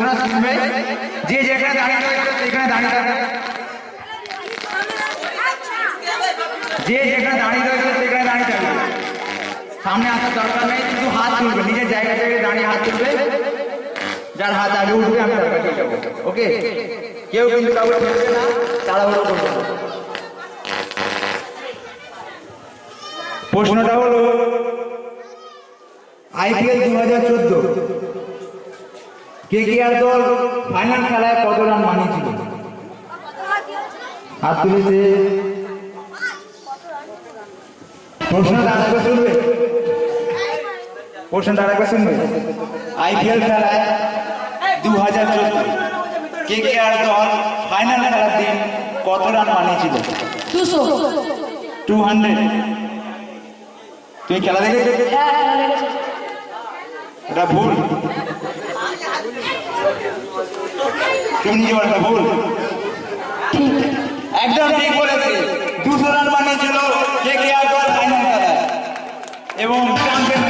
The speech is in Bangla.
ঘোষণা শুনবে, যে যেখানে দাঁড়িয়ে রয়েছে সেখানে দাঁড়িয়ে থাকবে, যে যেখানে দাঁড়িয়ে রয়েছে সেখানে দাঁড়িয়ে থাকবে, সামনে আসার দরকার নেই, কিন্তু হাত তুলবে, নিজের জায়গা থেকে দাঁড়িয়ে হাত তুলবে, যার হাত আগে উঠবে আমি তার কাছে যাবো। ওকে, কেউ কিন্তু কাউকে ঠেলবে না, তাড়াহুড়ো করবে না। প্রশ্নটা হলো IPL 2014 KKR দল ফাইনাল খেলায় কত রান বানিয়েছিল? হাত তুলেছে। প্রশ্নটা আরেকবার শুনবে, প্রশ্নটা আরেকবার শুনবে। IPL খেলায় 2014 KKR দল ফাইনাল খেলার দিন কত রান বানিয়েছিল? 200। তুমি খেলা দেখেছো? এটা ভুল, তুমি নিজে বলটা ভুল। একদম ঠিক বলেছে, 200 রান বানিয়েছিল KKR দল ফাইনাল খেলায় এবং চ্যাম্পিয়ন